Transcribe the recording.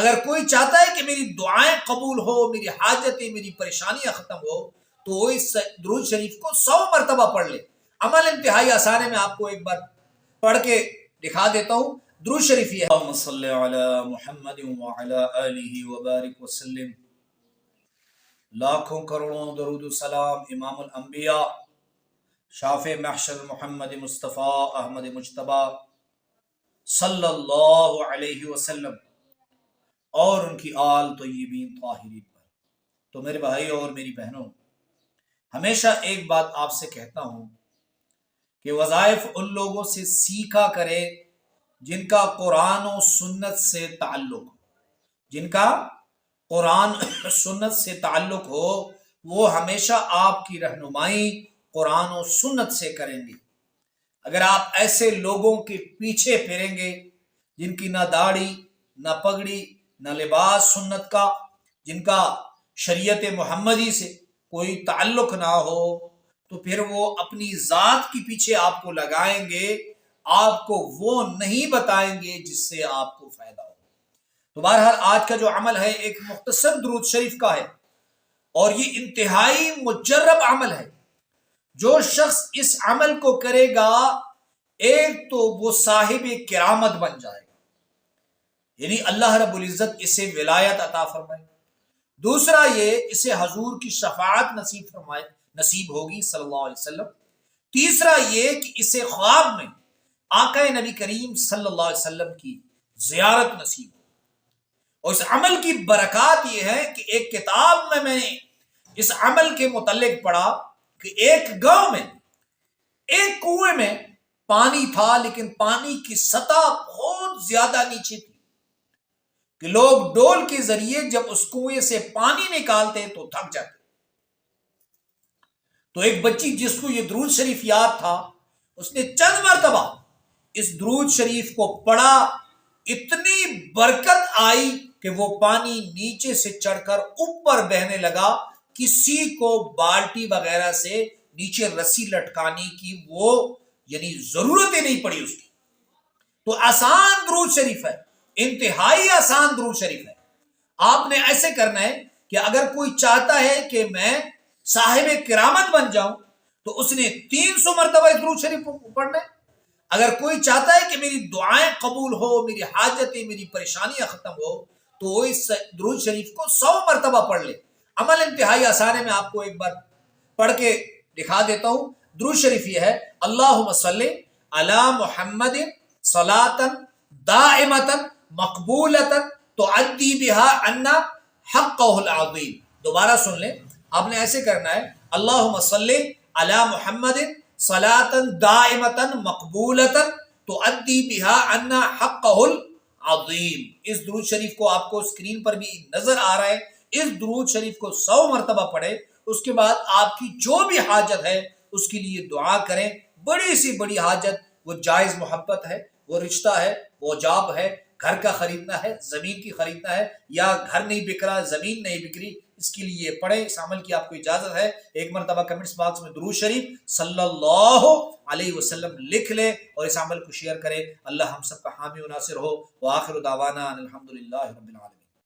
اگر کوئی چاہتا ہے کہ میری دعائیں قبول ہو، میری حاجتیں، میری پریشانیاں ختم ہو، تو وہ اس درود شریف کو 100 مرتبہ پڑھ لے۔ عمل انتہائی آسان ہے، میں آپ کو ایک بار پڑھ کے دکھا دیتا ہوں۔ درود شریف یہ ہے: اللہم صلی علی محمد وعلی آلہ وبارک وسلم۔ لاکھوں کروڑوں درود و سلام امام الانبیاء، شافع محشر محمد مصطفیٰ احمد مجتبیٰ صلی اللہ علیہ وسلم اور ان کی آل طیبین طاہرین پر۔ تو میرے بھائی اور میری بہنوں، ہمیشہ ایک بات آپ سے کہتا ہوں کہ وظائف ان لوگوں سے سیکھا کرے جن کا قرآن و سنت سے تعلق ہو، جن کا قرآن سنت سے تعلق ہو، وہ ہمیشہ آپ کی رہنمائی قرآن و سنت سے کریں گے۔ اگر آپ ایسے لوگوں کے پیچھے پھریں گے جن کی نہ داڑھی، نہ پگڑی، نہ لباس سنت کا، جن کا شریعت محمدی سے کوئی تعلق نہ ہو، تو پھر وہ اپنی ذات کے پیچھے آپ کو لگائیں گے، آپ کو وہ نہیں بتائیں گے جس سے آپ کو فائدہ ہو۔ تو بہرحال آج کا جو عمل ہے ایک مختصر درود شریف کا ہے، اور یہ انتہائی مجرب عمل ہے۔ جو شخص اس عمل کو کرے گا، ایک تو وہ صاحب کرامت بن جائے گا، یعنی اللہ رب العزت اسے ولایت عطا فرمائے۔ دوسرا یہ اسے حضور کی شفاعت نصیب ہوگی صلی اللہ علیہ وسلم۔ تیسرا یہ کہ اسے خواب میں آقا نبی کریم صلی اللہ علیہ وسلم کی زیارت نصیب ہو۔ اور اس عمل کی برکات یہ ہے کہ ایک کتاب میں نے اس عمل کے متعلق پڑھا کہ ایک گاؤں میں ایک کنویں میں پانی تھا، لیکن پانی کی سطح بہت زیادہ نیچے تھی کہ لوگ ڈول کے ذریعے جب اس کنویں سے پانی نکالتے تو تھک جاتے۔ تو ایک بچی جس کو یہ درود شریف یاد تھا، اس نے چند مرتبہ اس درود شریف کو پڑھا، اتنی برکت آئی کہ وہ پانی نیچے سے چڑھ کر اوپر بہنے لگا، کسی کو بالٹی وغیرہ سے نیچے رسی لٹکانے کی وہ یعنی ضرورت ہی نہیں پڑی اس کی۔ تو آسان درود شریف ہے، انتہائی آسان درود شریف ہے۔ آپ نے ایسے کرنا ہے کہ اگر کوئی چاہتا ہے کہ میں صاحب کرامت بن جاؤں تو اس نے 300 مرتبہ اس درود شریف پڑھنا ہے۔ اگر کوئی چاہتا ہے کہ میری دعائیں قبول ہو، میری حاجتیں، میری پریشانیاں ختم ہو، تو وہ اس درود شریف کو 100 مرتبہ پڑھ لے۔ عمل انتہائی آسان ہے، میں آپ کو ایک بار پڑھ کے دکھا دیتا ہوں۔ درود شریف یہ ہے: اللہم صلی علی محمد صلاۃ دائمۃ مقبولۃ تعدی بہا عنا حقہ العظیم۔ دوبارہ سن لیں، آپ نے ایسے کرنا ہے: اللہم صلی علی محمد صلاۃ دائمۃ مقبولۃ تعدی بہا عنا حقہ العظیم۔ اس درود شریف کو آپ کو اسکرین پر بھی نظر آ رہا ہے۔ اس درود شریف کو 100 مرتبہ پڑھیں، اس کے بعد آپ کی جو بھی حاجت ہے اس کے لیے دعا کریں۔ بڑی سی بڑی حاجت، وہ جائز محبت ہے، وہ رشتہ ہے، وہ جاب ہے، گھر کا خریدنا ہے، زمین کی خریدنا ہے، یا گھر نہیں بک رہا، زمین نہیں بک رہی، اس کے لیے پڑھیں۔ اس عمل کی آپ کو اجازت ہے۔ ایک مرتبہ کمنٹس باکس میں درود شریف صلی اللہ علیہ وسلم لکھ لیں اور اس عمل کو شیئر کریں۔ اللہ ہم سب کا حامی و ناصر ہو۔ وآخر دعوانا الحمدللہ رب العالمین۔